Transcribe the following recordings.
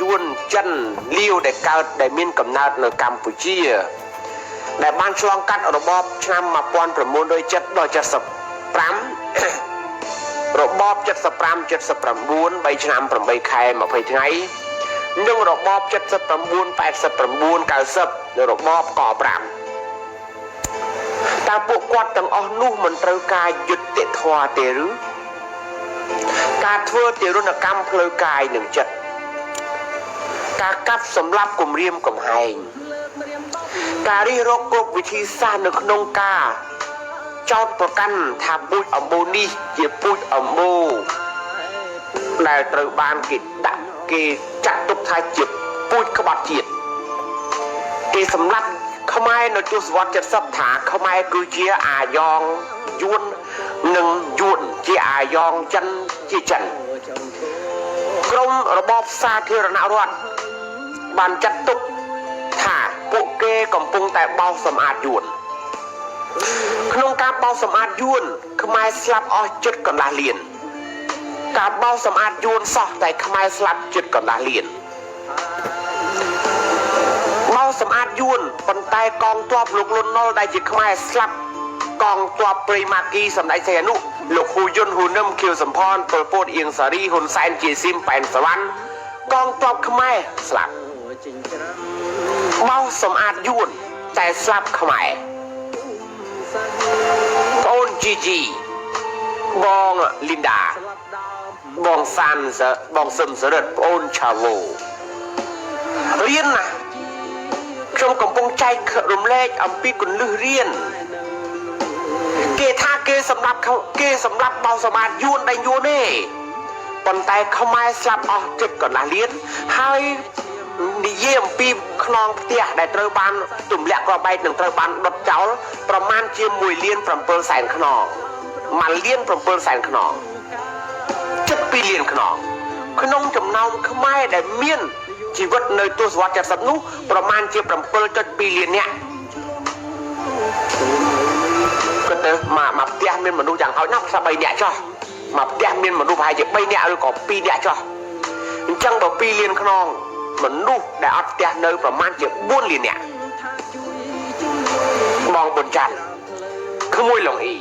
យួនចិនលាវដែលកើតដែលមានកំណើតនៅកម្ពុជាដែលបានឆ្លងកាត់របបឆ្នាំ1970ដល់75របប75 79 3ឆ្នាំ8ខែ20ថ្ងៃនិងរបប79 89 90នៅរបបក5តើពួកគាត់ទាំងអស់នោះមិនត្រូវការយុត្តិធម៌ទេឬការធ្វើទារុណកម្មផ្លូវកាយនិងចិត្តការកាប់សម្លាប់គំរាមកំហែងការរិះរកគ្រប់វិធីសាស្ត្រនៅក្នុងការចោទប្រកាន់ថាពូជអម្បូរនេះជាពូជអម្បូរដែលត្រូវបានគេចាត់ទុកថាជាពូជក្បត់ជាតិគេសម្លាប់ខ្មែរនៅទសវត្ស70ថាខ្មែរគឺជាអាយ៉ងយួននិងយួនជាអាយ៉ងចិនជាចិនក្រមរបបសាធារណរដ្ឋបានចាត់ទុកថាពួកគេកំពុងតែបោសសម្អាតយួនក្នុងការបោសសម្អាតយួនខ្មែរស្លាប់អស់ជិតកន្លះលានការបោសសម្អាតយួនសោះតែខ្មែរស្លាប់ជិតកន្លះលានបោសសម្អាតយួនប៉ុន្តែកងទ័ពលោកលន់នល់ដែលជាខ្មែរស្លាប់កងទ័ពព្រៃម៉ាគីសម្ដេចសីហនុលោកហ៊ូយុនហ៊ូនឹមខៀវសំផនប៉ុលពតអៀងសារីហ៊ុនសែនជាស៊ីមប៉ែនសវណ្ណកងទ័ពខ្មែរស្លាប់បោសសម្អាតយួនតែស្លាប់ខ្មែរបងជីជីបងលីនដាបងសានបងសឹមសរិទ្ធបងឆាវូរៀនណាខ្ញុំកំពុងចែករំលែកអំពីគន្លឹះរៀនគេថាគេសម្រាប់បោសសម្អាតយួនដែលយួនទេប៉ុន្តែខ្មែរស្លាប់អស់ជិតកន្លះលានហើយនិយាយអំពីខ្នងផ្ទះដែលត្រូវបានទម្លាក់គ្រាប់បែកនិងត្រូវបានដុតចោលប្រមាណជា1លាន7សែនខ្នង1លាន7សែនខ្នងជិត2លានខ្នងក្នុងចំណោមខ្មែរដែលមានជីវិតនៅទសវត្ស70នោះប្រមាណជា 7.2 លាននាក់គិតទៅមកផ្ទះមានមនុស្សយ៉ាងហោចណាស់ថា3នាក់ចុះមកផ្ទះមានមនុស្សប្រហែលជា3នាក់ឬក៏2នាក់ចុះអញ្ចឹងបើ2លានខ្នងមនុស្សដែលអត់ផ្ទះនៅប្រមាណជា4លាននាក់បងប៊ុនច័ន្ទក្មួយលងអ៊ី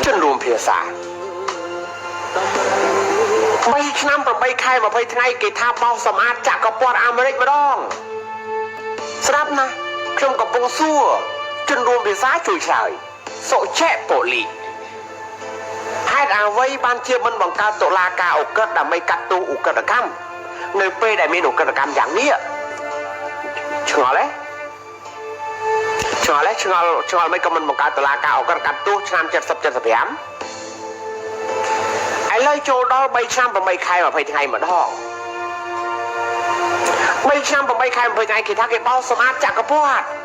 ជនរួមភាសា3ឆ្នាំ8ខែ20ថ្ងៃគេថាបោសសម្អាតចក្រពត្តិអាមេរិកម្ដងស្រាប់ណាខ្ញុំកំពុងសួរជនរួមភាសាជួយឆ្លើយសុឆេប៉ូលីហេតុអ្វីបានជាមិនបង្កើតតុលាការអូក្រិដ្ឋដើម្បីកាត់ទោសឧក្រិដ្ឋកម្មនៅពេលដែលមានឧក្រិដ្ឋកម្មយ៉ាងនេះឆ្ងល់ទេឆ្ងល់មិនក៏មិនបង្កើតតុលាការអូក្រិដ្ឋកាត់ទោសឆ្នាំ70 75ឥឡូវចូលដល់3ឆ្នាំ8ខែ20ថ្ងៃម្ដង3ឆ្នាំ8ខែ20ថ្ងៃគេថាគេបោសសម្អាតចក្រពត្តិ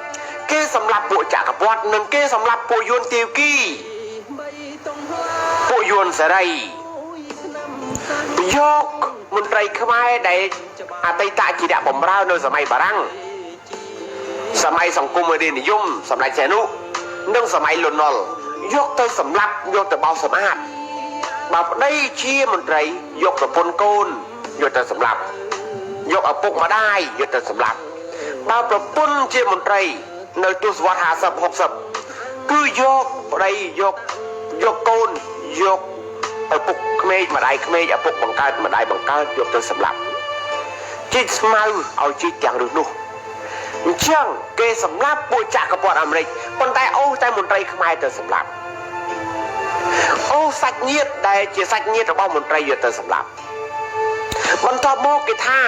គេសម្លាប់ពួកចក្រពត្តិនិងគេសម្លាប់ពួកយួនទាវគីពួកយួនសេរីយកមន្ត្រីខ្មែរដែលអតីតជាអ្នកបម្រើនៅសម័យបារាំងសម័យសង្គមរាស្ត្រនិយមសម្ដេចសីហនុនិងសម័យលន់នល់យកទៅសម្លាប់យកទៅបោសសម្អាតបើប្តីជាមន្ត្រីយកប្រពន្ធកូនយកទៅសម្លាប់យកឪពុកម្ដាយយកទៅសម្លាប់បើប្រពន្ធជាមន្ត្រីនៅទសវត្ស50 60គឺយកប្តីយកកូនយកឪពុកក្មេកម្ដាយក្មេងឪពុកបង្កើតម្ដាយបង្កើតយកទៅសម្លាប់ជីកស្មៅឲ្យជីកទាំងរឹសនោះអញ្ចឹងគេសម្លាប់ពួកចក្រពត្តិអាមេរិកប៉ុន្តែអូតែមន្ត្រីខ្មែរទៅសម្លាប់អូសាច់ញាតិដែលជាសាច់ញាតិរបស់មន្ត្រីយកទៅសម្លាប់បន្ទាប់មកគេថា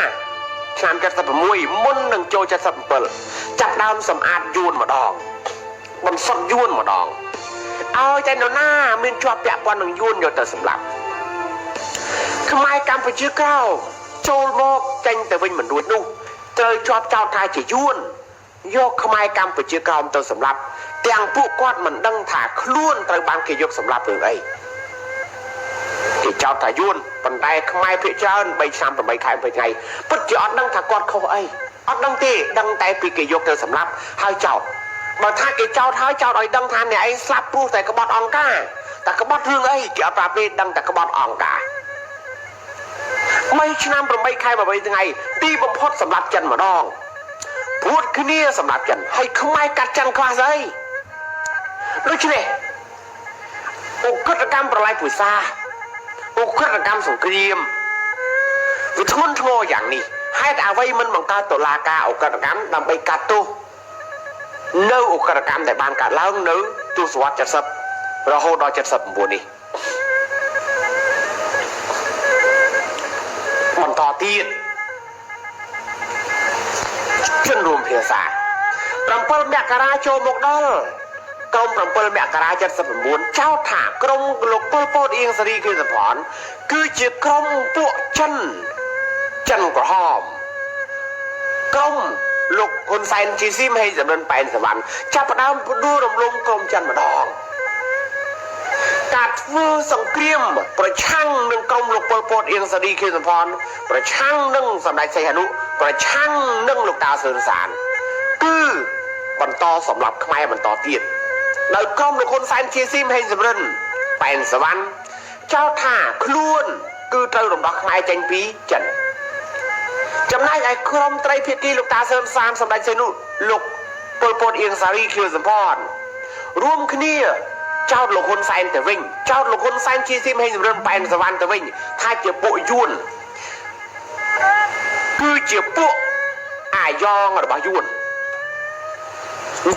ឆ្នាំ76មុននឹងចូល77ចាប់ដើមសម្អាតយួនម្ដងបន្សុទ្ធយួនម្ដងឲ្យតែនរណាមានជាប់ពាក់ព័ន្ធនឹងយួនយកទៅសម្លាប់ខ្មែរកម្ពុជាក្រោមចូលមកចេញទៅវិញមិនរួចនោះត្រូវជាប់ចោទថាជាយួនយកខ្មែរកម្ពុជាក្រោមទៅសម្លាប់ទាំងពួកគាត់មិនដឹងថាខ្លួនត្រូវបានគេយកសម្លាប់រឿងអីគេចោទថាយួនប៉ុន្តែខ្មែរភាគច្រើន3ឆ្នាំ8ខែ20ថ្ងៃពិតជាអត់ដឹងថាគាត់ខុសអីអត់ដឹងទេដឹងតែពីគេយកទៅសម្លាប់ហើយចោទបើថាគេចោទហើយចោទឲ្យដឹងថាអ្នកឯងស្លាប់ព្រោះតែក្បត់អង្គការតែក្បត់រឿងអីគេអត់ប្រាប់ទេដឹងតែក្បត់អង្គការ ไม่ชนะประไม่ใครมาไปยังไงตีบมพดสำหรับจันมาดองพูดขึ้นนี่สำหรับจันให้ขมายกัดจันคลาสเลยรู้ใช่ไหมอุกฤษกรรมประไลปุ๋ยซาอุกฤษกรรมสงครามวิทุนโง่อย่างนี้ให้เอาไว้มันบังการตุลากาอุกฤษกรรมนำไปกัดตู้เนื้ออุกฤษกรรมแต่บานกัดแล้วเนื้อตัวสวัสดิ์จัดสับเราโหดจัดสับบัวนี้มันต่อตีดจนรวมเพียสาปรำเปิลแมกราโจมกดอลกรมปรำเปิลแมกราจัดสมบูรณ์เจ้าถากรมหลกเปิลโปดเอียงสรีคือสะพอนคือจีกรมพวกจันกระหอมกรมหลกคนไซน์จีซิมให้สำเร็จไปสวรรค์จับประดามดูรำลมกรมจันมาดองกาดฟื้นสังเกตประชังหนึ่งกรมหลกเปิลโปดเอียงสรีคือสะพอนประชังหนึ่งสำนักไซฮานุประชังหนึ่งลูกตาเสือสารคือบรรทอสำหรับขมายบรรทอเตียดโดยกรมหรือคนไซน์ชีซิมให้สำเร็จเป็นสวรรค์เจ้าท่าคล้วนคือเจ้าหลวงดอกขมายเจงปีจันจำนายไอ้กรมไตรเพียกีลูกตาเสือสารสำหรับเซนุลูกปลปดเอียงสารีคิวสัมพรรวมขึ้นนี่เจ้าหลวงคนไซน์แต่วิ่งเจ้าหลวงคนไซน์ชีซิมให้สำเร็จเป็นสวรรค์แต่วิ่งถ้าเจ็บปวดยุ่นคือเจ็บปวดอายองหรือบ่ายุ่น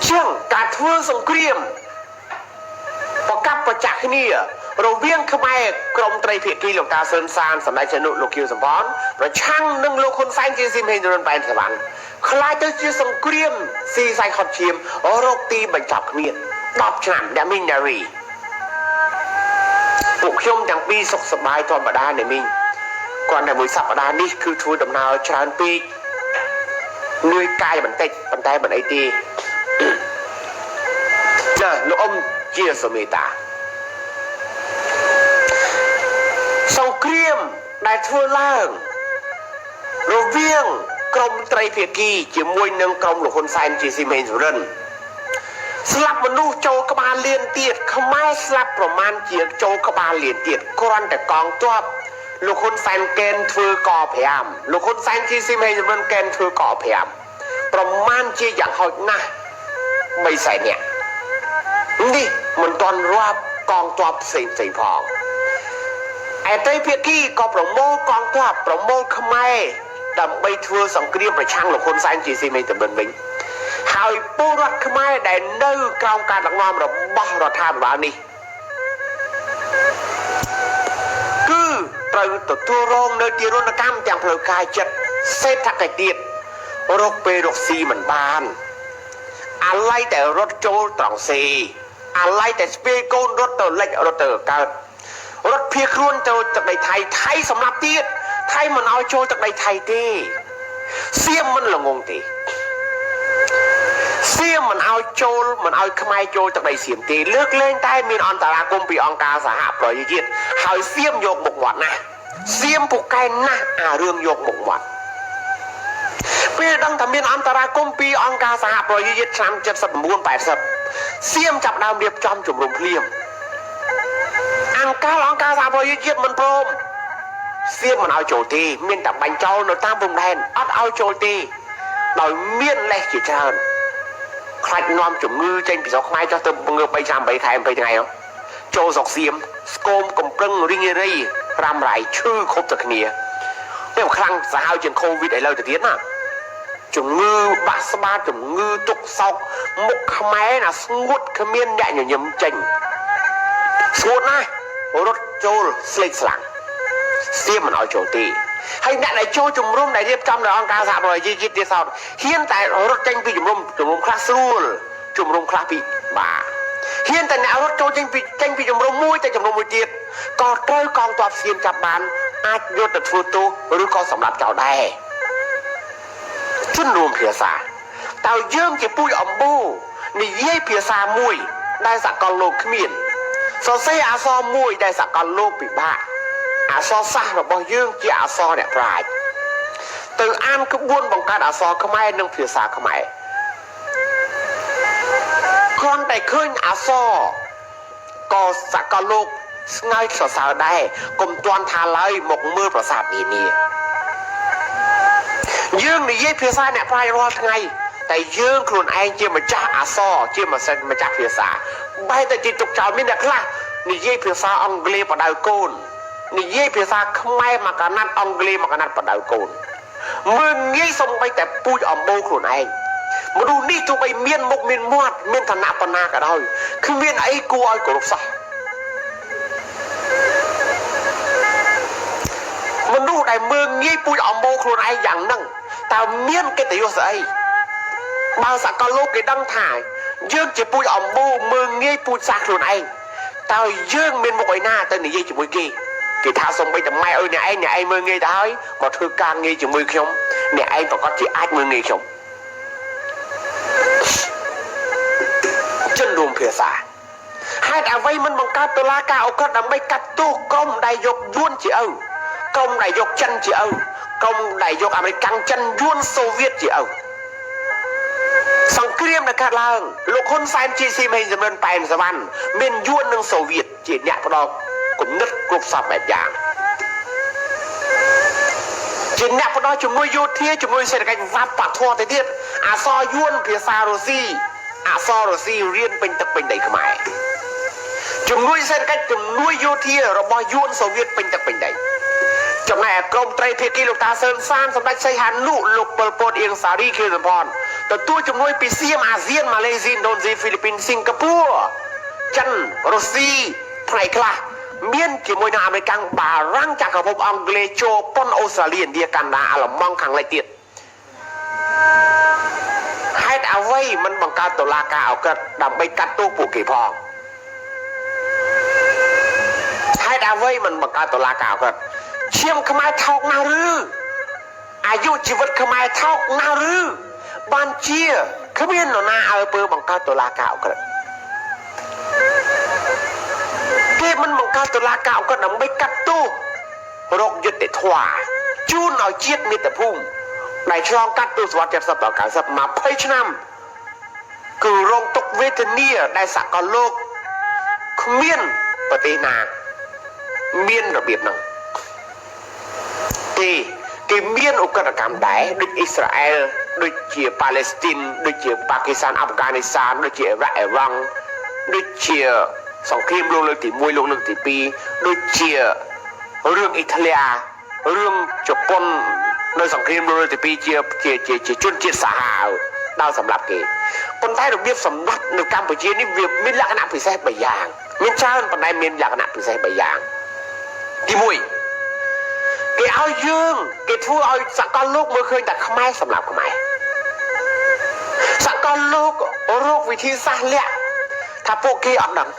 เชื่องการทั่วสงครามประกับประจักษ์นี่เราเวียงขมายกรมไตรเพียกีหลวงตาเซินซานสำนักชนุโลคิวสมพรประช่างนึ่งโลคนไซน์จีซิมเฮนเดินไปสวรรค์คลายเจ้าชื่อสงครามซีไซคอนเชียมโรคตีบรรจับเมียนตอบฉนำดามิงนารีปลุกย่อมอย่างปีสกสบายตอนบัดาในมิงก่อนในมือสัปดาห์นี้คือทูดำนาวชานปีนุยกายบันเตบันไดบันไอตีเจ้าลูกอมเจียสมิตาสงครามได้ทั่วล่างเราเวียงกรมไตรเพียกีจีมวยหนึ่งกรมหลวงคนไซน์จีซีเมนสุรินสลับมนุษย์โจกบาลเลียนเตียดขมายสลับประมาณเจียโจกบาลเลียนเตียดกรอนแต่กองตัวลูกคนไซน์เกณฑ์ถือกอพยายามลูกคนไซน์จีซีเมนสุรินเกณฑ์ถือกอพยายามประมาณเจียอย่างหอยนะไม่ใส่เนี่ยนี่มันตอนรอบกองตัวเสียงสีพองไอ้ไตรเพียกี้ก็ประโมทกองตัวประโมทขมายดำไปทัวร์สังเกตประชังลูกคนไซน์จีซีเมนแต่เบิ่งบิ่งหายปูรักขมายได้เนื้อกลางการหลังนอมเราบ้าเราทำแบบนี้คือเราตัวรองเนื้อตีรุนกรรมอย่างเพลกายจัดเศษทักไก่เตียดรกเปรกซีเหมือนบ้านอะไรแต่รถโจตรองซีอะไรแต่สเปรโกนรถเตอร์เล็กรถเตอร์เกิดรถเพียครวนโจจากในไทยสำหรับเตียดไทยมันเอาโจจากในไทยตีเสียมมันละงงตีเสียมมันเอาโจมันเอาขมายโจจากในเสียมตีเลือกเล่นใต้มีอันตรากุมปีองกาสหปรอยยิดหายเสียมโยกบกหวัดนะเสียมผูกไก่นะเรื่องโยกบกหวัดเพื่อดังทำเป็นอันตรากุมปีองกาสหปรอยยิดชามเจ็ดสับม้วน80เสียมจับดาวเรียบจอมจุ่มลมเพลียมอังกาองกาสหปรอยยิดมันพรมเสียมมันเอาโจตีเมียนแต่บังเจ้าเราตั้งปุ่มแทนอัดเอาโจตีโดยเมียนแหลกจีเชิญใครนอมจุ่มมือเจนปีศาจไม้จะเติมเงือไปจำไปไทยไปยังไงเนาะโจสกเสียมสโคมกลมปลึงริงเรย์รำไรชื่อครบจากเนียเมื่อครั้งสาวจนโควิดไอ้เราจะเทียนน่ะจุ่มมือบาสบาจุ่มมือตุกซอกมุกขมายน่ะสงดขมิ้นแดงอย่างยิ่งเจงสงดนะรถโจสลิดสลังเสียมมันเอาโจตีให้แน่ในโจจุ่มรุ่มในเรียบจำในองค์การสหประชาชาติที่สาวเฮียนแต่รถเจงปีจุ่มรุ่มคลาสรูลจุ่มรุ่มคลาปีบ่าเฮียนแต่ในรถโจเจงปีจุ่มรุ่มมุ้ยแต่จุ่มรุ่มมุ้ยเจี๊ยบก็เต้ยกองตัวเสียมจับบานอาจยศแต่ฟูตูหรือก็สำหรับเจ้าได้ชุนรวมเพียซาเต่าเยิ่มจะปุ้ยอมบูในเย่เพียซามุ้ยได้สักกอลโลขมิ้นโซเซียอาซอมุ้ยได้สักกอลโลปีบ้าอาซอซ่าเราบอกยื่นที่อาซอเนี่ยปลายtừ an cứ buôn bằngการอาซอขมายนึงเพียซาขมายคนแต่ขึ้นอาซอก็สักกะโลก ស្ងើចសរសើរដែរកុំទាន់ថាឡើយមកមើលប្រាសាទនេះយើងនិយាយភាសាអ្នកប្រាជ្ញរាល់ថ្ងៃតែយើងខ្លួនឯងជាម្ចាស់អក្សរជាម្ចាស់ភាសាបែរតែជាទុកចោលមានអ្នកខ្លះនិយាយភាសាអង់គ្លេសបដៅកូននិយាយភាសាខ្មែរមកកណាត់អង់គ្លេសមកកណាត់បដៅកូនមើលងាយសំបីតែពូជអំបូរខ្លួនឯងមនុស្សនេះទោះបីមានមុខមានមាត់មានឋានៈប៉ុណ្ណាក៏ដោយគ្មានអីគួរឲ្យគោរពសោះមនុស្សដែលមើលងាយពូជអំបូរខ្លួនឯងយ៉ាងហ្នឹងតើមានកិត្តិយសស្អីបើសកលលោកគេដឹងថាយើងជាពូជអំបូរមើលងាយពូជសាសខ្លួនឯងតើយើងមានមុខឯណាទៅនិយាយជាមួយគេថាសំបីតែម៉ែអើយអ្នកឯងមើលងាយទៅហើយមកធ្វើការងារជាមួយខ្ញុំអ្នកឯងប្រកាសជាអាចមើលងាយខ្ញុំចិនរួមភាសាហេតុអ្វីមិនបង្កើតតុលាការអូក្រិដ្ឋដើម្បីកាត់ទោសក្រុមដែលយកយួនជាឪក្រុមដែលយកចិនជាឪក្រុមដែលយកអាមេរិកចិនយួនសូវៀតជាឪសង្គ្រាមដែលកើតឡើងលោកហ៊ុនសែនជាស៊ីមហេងសំរិនប៉ែនសវណ្ណមានយួននិងសូវៀតជាអ្នកផ្ដល់គំនិតគ្រប់សពបែបយ៉ាងជាអ្នកផ្ដល់ជំនួយយោធាជំនួយសេដ្ឋកិច្ចវប្បធម៌ទៅទៀតអក្សរយួនភាសារុស្ស៊ីអក្សររុស្ស៊ីរៀនពេញទឹកពេញដីខ្មែរជំនួយសេដ្ឋកិច្ចជំនួយយោធារបស់យួនសូវៀតពេញទឹកពេញដីចំណែកក្រុមត្រីភាគីលោកតាសឿនសានសម្ដេចសីហនុលោកប៉ុលពតអៀងសារីខៀវសំផនទទួលជំនួយពីសៀមអាស៊ានម៉ាឡេស៊ីឥណ្ឌូនេស៊ីហ្វីលីពីនសិង្ហបុរីចិនរុស្ស៊ីផ្នែកខ្លះមានជាមួយនឹងអាមេរិកបារាំងចក្រភពអង់គ្លេសជប៉ុនអូស្ត្រាលីឥណ្ឌាកាណាដាអាល្លឺម៉ង់ខាងលិចទៀតហេតុអ្វីមិនបង្កើតតុលាការអូក្រិដ្ឋដើម្បីកាត់ទោសពួកគេផងហេតុអ្វីមិនបង្កើតតុលាការអូក្រិដ្ឋឈាមខ្មែរថោកណាស់ឬអាយុជីវិតខ្មែរថោកណាស់ឬបានជាគ្មាននរណាឲ្យពើបង្កើតតុលាការអូក្រិដ្ឋគេមិនបង្កើតតុលាការអូក្រិដ្ឋដើម្បីកាត់ទោសរកយុត្តិធម៌ជូនឲ្យជាតិមាតុភូមិដែលឆ្លងកាត់ទសវត្សរ៍70ដល់90 20ឆ្នាំគឺរងទុក្ខវេទនាដែលសកលលោកគ្មានប្រទេសណាមានរបៀបហ្នឹងគេមានឧក្រិដ្ឋកម្មដែរដូចអ៊ីស្រាអែលដូចជាប៉ាឡេស្ទីនដូចជាប៉ាគីស្ថានអាហ្វហ្គានីស្ថានដូចជាអ៊ីរ៉ាក់អ៊ីរ៉ង់ដូចជាសង្គ្រាមលោកលើកទី1លោកលើកទី2ដូចជារឿងអ៊ីតាលីរឿងជប៉ុននៅសង្គ្រាមលោកលើកទី2ជាជនជាតិសាហាវដល់សម្រាប់គេប៉ុន្តែរបៀបសម្បត្តិនៅកម្ពុជានេះវាមានលក្ខណៈពិសេស3យ៉ាងមានច្រើនប៉ុន្តែមានលក្ខណៈពិសេស3យ៉ាងទី1គេឲ្យយើងគេធ្វើឲ្យសកលលោកមើលឃើញតែខ្មែរសម្រាប់ខ្មែរសកលលោករកវិធីសាស្ត្រលាក់ថាពួកគេអត់ដឹង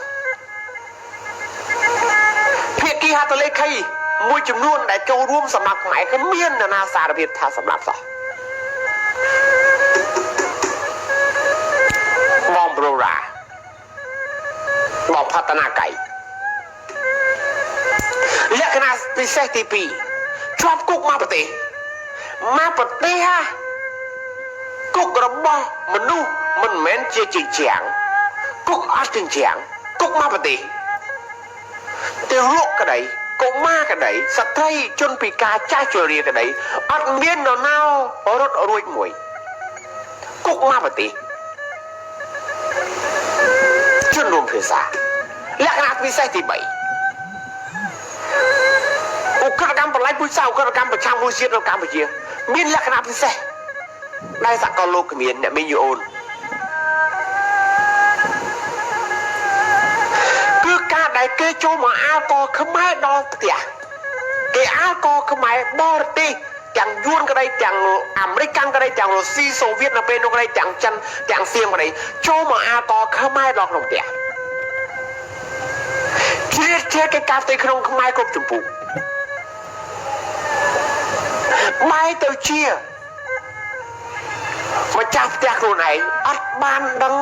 ភាគីហត្ថលេខីមួយចំនួនដែលចូលរួមសម្រាប់ខ្មែរក៏មាននរណាសារភាពថាសម្រាប់សោះបងប្រូរ៉ាបងផាតនាកៃលក្ខណៈពិសេសទី2ជាប់គុកមកប្រទេសគុករបស់មនុស្សមិនមែនជាជញ្ជាំងគុកអត់ជញ្ជាំងគុកមកប្រទេសទៅរកក្តីកុមារក្តីស្ត្រីជនពិការចាស់ជរាក្តីអត់មាននរណារត់រួចមួយគុកមកប្រទេសជនរួមភាសាលក្ខណៈពិសេសទី3ឧក្រិដ្ឋកម្មបលែងពុជសាឧក្រិដ្ឋកម្មប្រឆាំងមួយជាតិនៅកម្ពុជាមានលក្ខណៈពិសេសដែលសកលលោកគ្មានអ្នកមានយូអូនគឺការដែលគេចូលមកអាល់កុលខ្មែរដល់ផ្ទះគេអាល់កុលខ្មែរបរទេសទាំងយួនក្តីទាំងអាមេរិកក្តីទាំងរុស្ស៊ីសូវៀតនៅពេលនោះក្តីទាំងចិនទាំងសៀមក្តីចូលមកអាល់កុលខ្មែរដល់ក្នុងផ្ទះជាគេកាផ្ទៃក្នុងខ្មែរគ្រប់ចម្ពោះបែរទៅជាម្ចាស់ផ្ទះខ្លួនឯងអត់បានដឹង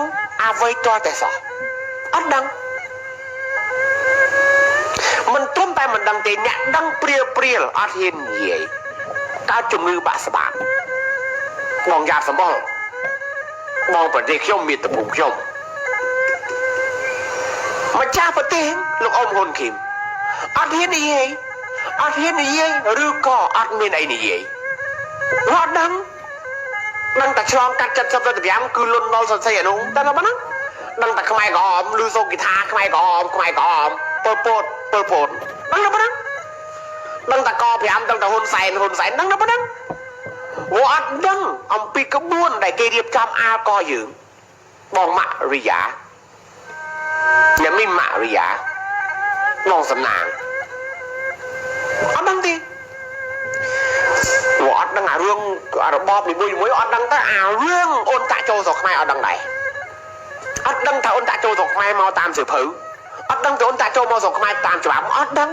អ្វីតតែសោះអត់ដឹងមិនត្រឹមតែមិនដឹងទេអ្នកដឹងព្រាលអត់ហ៊ាននិយាយកើតជំងឺបាក់ស្បាតបងយ៉ាប់សម្បល់បងប្រទេសខ្ញុំមានតំពុំខ្ញុំម្ចាស់ប្រទេសលោកអ៊ំហ៊ុនឃីម អត់ហ៊ាននិយាយអត់ហ៊ាននិយាយឬក៏អត់មានអីនិយាយអត់ដឹងតែឆ្លងកាត់75គឺលុនដល់សរសេរអានោះតែប៉ុណ្ណឹងដឹងតែខ្មែរក្រហមឬសូគីថាខ្មែរក្រហមពលពតដឹងតែប៉ុណ្ណឹងដឹងតែក5ដឹងតែហ៊ុនសែនដឹងតែប៉ុណ្ណឹងអត់ដឹងអំពីក្បួនដែលគេរៀបចំអាកយើងបងម៉ាក់រីយ៉ាញ៉ាំមីម៉ាក់រីយ៉ាបងសំណាងអត់ដឹងទេអត់ដឹងអារឿងរបបនីមួយអត់ដឹងទៅអារឿងអូនតាក់ចូលស្រុកខ្មែរអត់ដឹងដែរអត់ដឹងថាអូនតាក់ចូលស្រុកខ្មែរមកតាមសៀវភៅអត់ដឹងថាអូនតាក់ចូលមកស្រុកខ្មែរតាមច្បាប់អត់ដឹង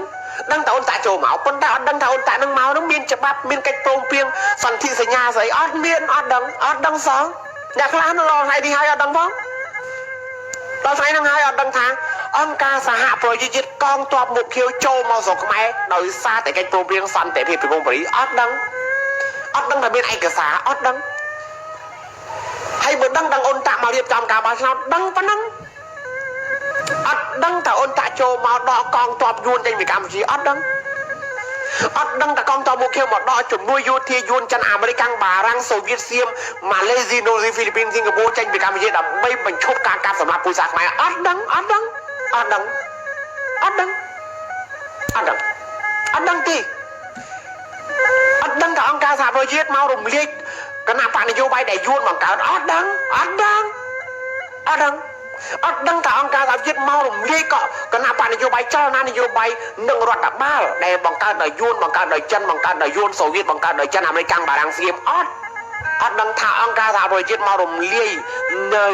ថាអូនតាក់ចូលមកប៉ុន្តែអត់ដឹងថាអូនតាក់នឹងមកនឹងមានច្បាប់មានកិច្ចព្រមព្រៀងសន្ធិសញ្ញាស្អីអត់មានអត់ដឹងសោះអ្នកខ្លះនៅរហថ្ងៃនេះហើយអត់ដឹងផងដល់ថ្ងៃហ្នឹងហើយអត់ដឹងថាអង្គការសហប្រជាជាតិកងទ័ពមុខខៀវចូលមកស្រុកខ្មែរដោយសារតែកិច្ចព្រមព្រៀងសន្តិភាពពីកុងប៉ារីអត់ដឹងថាមានឯកសារអត់ដឹងហើយបើដឹងអូនតាក់មករៀបចំការបោះឆ្នោតដឹងប៉ុណ្ណឹងអត់ដឹងថាអូនតាក់ចូលមកដកកងទ័ពយួនចេញពីកម្ពុជាអត់ដឹងថាកងទ័ពមុខខៀវមកដកជំនួយយោធាយួនចិនអាមេរិកកាំងបារាំងសូវៀតសៀមម៉ាឡេស៊ីឥណ្ឌូនេស៊ីហ្វីលីពីនសិង្ហបុរីចេញពីកម្ពុជាដើម្បីបញ្ឈប់ការកាប់សម្លាប់ពូជសាសន៍ខ្មែរអត់ដឹងទេអត់ដឹងថាអង្គការសហប្រជាជាតិមករំលាយគណៈបកនយោបាយដែលយួនបង្កើតអត់ដឹងថាអង្គការសហប្រជាជាតិមករំលាយក៏គណៈបកនយោបាយចលនានយោបាយនិងរដ្ឋបាលដែលបង្កើតដោយយួនបង្កើតដោយចិនបង្កើតដោយយួនសូវៀតបង្កើតដោយចិនអាមេរិកកាំងបារាំងសៀមអត់ដឹងថាអង្គការសហប្រជាជាតិមករំលាយនៅ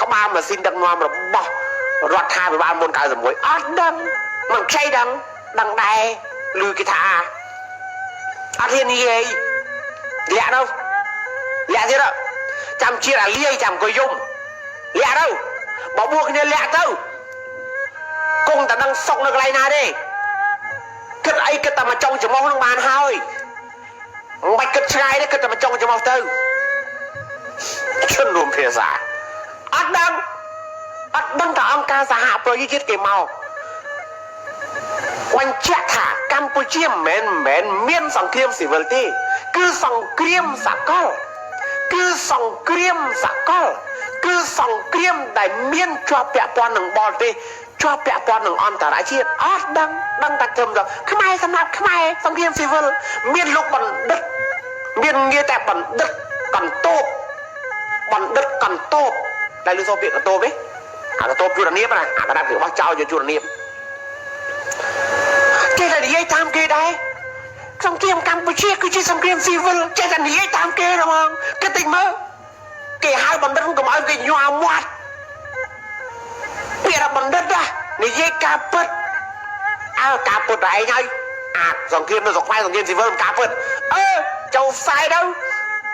ក្បាលម៉ាស៊ីនដឹកនាំរបស់រដ្ឋាភិបាលមុន96អត់ដឹងមិនខ្ចីដឹងដែរឮគេថាអត់ហ៊ាននិយាយលាក់ទៀតចាំជាតិអាលាយចាំអង្គុយយំលាក់ទៅបើបួកគ្នាលាក់ទៅគង់តែដឹងសុកនៅកន្លែងណាទេគិតអីគិតតែមកចុងច្រមុះនឹងបានហើយមិនបាច់គិតឆ្ងាយទេគិតតែមកចុងច្រមុះទៅជនរួមភាសាអត់ដឹងថាអង្គការសហប្រជាជាតិគេមកបញ្ជាក់ថាកម្ពុជាមិនមែនមានសង្គ្រាមស៊ីវិលទេគឺសង្គ្រាមសកលគឺសង្គ្រាមដែលមានជាប់ពាក់ព័ន្ធនឹងបរទេសជាប់ពាក់ព័ន្ធនឹងអន្តរជាតិអត់ដឹងតែត្រឹមតែខ្មែរសម្រាប់ខ្មែរសង្គ្រាមស៊ីវិលមានលោកបណ្ឌិតមានងារតែបណ្ឌិតកន្ទោបដែលលើសូពាក្យកន្ទោបទេអាកន្ទោបជួរនាបណាអាកណ្ដាប់គេបោះចោលយកជួរនាបគេតែនិយាយតាមគេដែរសង្គ្រាមកម្ពុជាគឺជាសង្គ្រាមស៊ីវិលចេះតែនិយាយតាមគេហ្មងគេតិចមើលគេហៅបណ្ឌិតកុំឲ្យគេញ័រមាត់ពាក្យបណ្ឌិតនិយាយការពិតការពិតតែឯងហើយអាសង្គ្រាមនៅស្រុកខ្មែរសង្គ្រាមស៊ីវិលការពិតចូលផ្សាយទៅ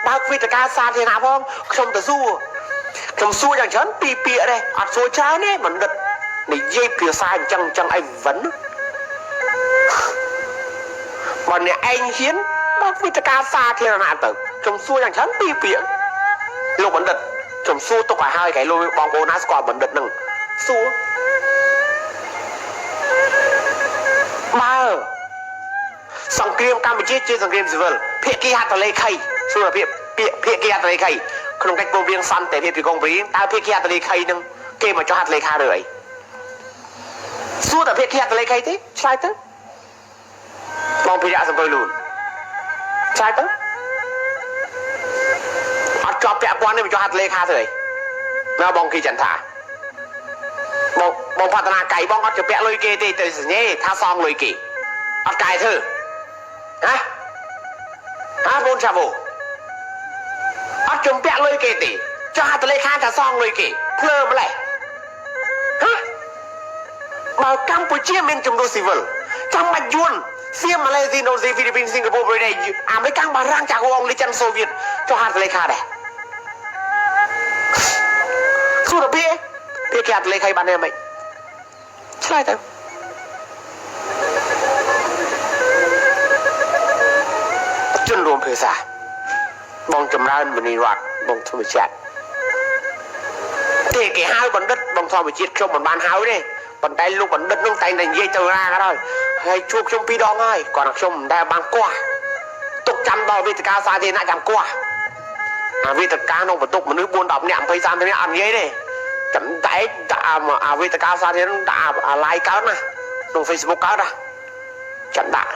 បើកវេទិកាសាធារណៈផងខ្ញុំទៅសួរយ៉ាងច្រើនពីរពាក្យដែរអត់សួរច្រើនទេបណ្ឌិតនិយាយភាសាអញ្ចឹងអីវិនបើអ្នកឯងហ៊ានបើកវេទិកាសាធារណៈទៅខ្ញុំសួរយ៉ាងច្រើនពីរពាក្យលោកបណ្ឌិតខ្ញុំសួរទុកឲ្យហើយគេលោកបងប្អូនណាស្គាល់បណ្ឌិតនឹងសួរបើសង្គ្រាមកម្ពុជាជាសង្គ្រាមស៊ីវិលភាគីហត្ថលេខីសុរភាពភាគីហត្ថលេខីក្នុងកិច្ចព្រមព្រៀងសន្តិភាពពីកុងប៉ារីតើភាគីហត្ថលេខីនឹងគេមកចុះហត្ថលេខាឬអីសួរតែភាគីហត្ថលេខីទេឆ្លើយទៅបងភិរៈសំពៅលូនឆ្លើយទៅអត់ជាប់ពាក់ព័ន្ធនេះមកចុះហត្ថលេខាទៅអីណាបងគីចន្ទថាបងផាតនាកៃបងអត់ជាពាក់លុយគេទេទៅសញ្ញេថាសងលុយគេអត់កែធ្វើបងឆាវូអត់ជំពាក់លុយគេទេចុះហត្ថលេខាថាសងលុយគេភ្លើម្លេះបើកម្ពុជាមានចំនួនស៊ីវិលចាំបាច់យួនសៀមម៉ាឡេស៊ីឥណ្ឌូនេស៊ីហ្វីលីពីនសិង្ហបុរីអាមេរិកកាំងបារាំងចាក់អង់គ្លេសចិនសូវៀតចុះហត្ថលេខាដែរសុរភាគេហត្ថលេខាបានទេមិនឆ្លើយទៅជនរួមភាសាបងចម្រើនមនីរតបងធម្មជាតិទេគេហៅបណ្ឌិតបងធម្មជាតិខ្ញុំមិនបានហៅទេ ប៉ុន្តែលោកបណ្ឌិតនឹងតែងតែនិយាយទៅណាក៏ដោយហើយជួបខ្ញុំ2 ដងហើយគាត់ខ្ញុំមិនដែលបានគាស់ទុកចាំដល់វេទិកាសាធារណៈចាំគាស់អាវេទិកាក្នុងបន្ទុកមនុស្ស4 10នាក់20 30នាក់អត់និយាយទេចាំតែដាក់អាវេទិកាសាធារណៈដាក់អា live កើតណាក្នុង Facebook កើតណាចាំដាក់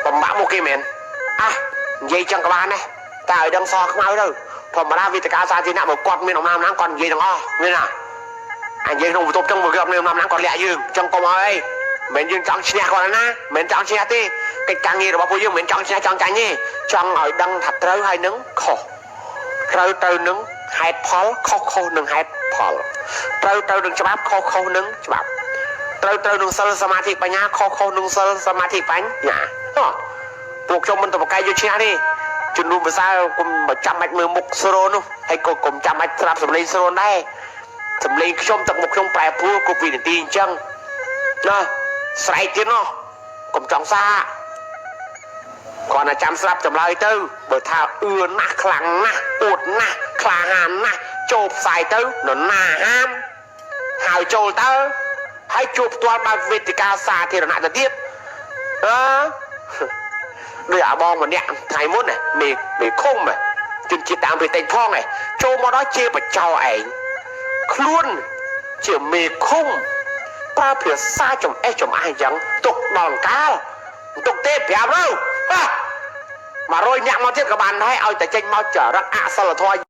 បំបាក់មកគេមែននិយាយចឹងក៏បានដែរតែឲ្យដឹងសខ្មៅទៅធម្មតាវេទិកាសាធារណៈបើគាត់មានអំណាចណាគាត់និយាយទាំងអស់មានណាអញ្ចឹងក្នុងបន្ទប់ចឹងមកគាត់មានអំណាចណាគាត់លាក់យើងចឹងកុំឲ្យអីមិនយើងចង់ឈ្នះគាត់ណាមិនចង់ឈ្នះទេកិច្ចការងាររបស់ពួកយើងមិនចង់ឈ្នះចង់ចាញ់ទេចង់ឲ្យដឹងថាត្រូវហើយនឹងខុសត្រូវទៅនឹងហេតុផលខុសនឹងហេតុផលត្រូវនឹងច្បាប់ខុសនឹងច្បាប់ត្រូវនឹងសិលសមាធិបញ្ញាខុសនឹងសិលសមាធិបញ្ញាពួកខ្ញុំមិនទៅប្រកែកយកឈ្នះទេជំនុំភាសាគុំចាំបាច់មើលមុខស្រូននោះហើយក៏គុំចាំបាច់ស្រាប់សម្លេងស្រូនដែរសម្លេងខ្ញុំទឹកមុខខ្ញុំប្រែប្រួលគ្រប់វិនាទីអញ្ចឹងណាស្រែកទៀតនោះគុំចង់សាគាត់ណាចាំស្រាប់ចម្លើយទៅបើថាអឿណាស់ខ្លាំងណាស់អួតណាស់ក្លាហានណាស់ចូលផ្សាយទៅនរណាហាមហើយចូលទៅហើយជួបផ្ទាល់បើវេទិកាសាធារណៈទៅទៀតដូចអាបងម្នាក់ថ្ងៃមុនមេឃុំជនជាតិតាមប្រទេសផងចូលមកដល់ជាបចោឯងខ្លួនជាមេឃុំប្រើភាសាចំអេះចំអាយអញ្ចឹងទុកដល់កាលទុកទេប្រាប់ទៅ100 នាក់មកទៀតក៏បានដែរឲ្យតែចេញមកចរិតអសិលធម៌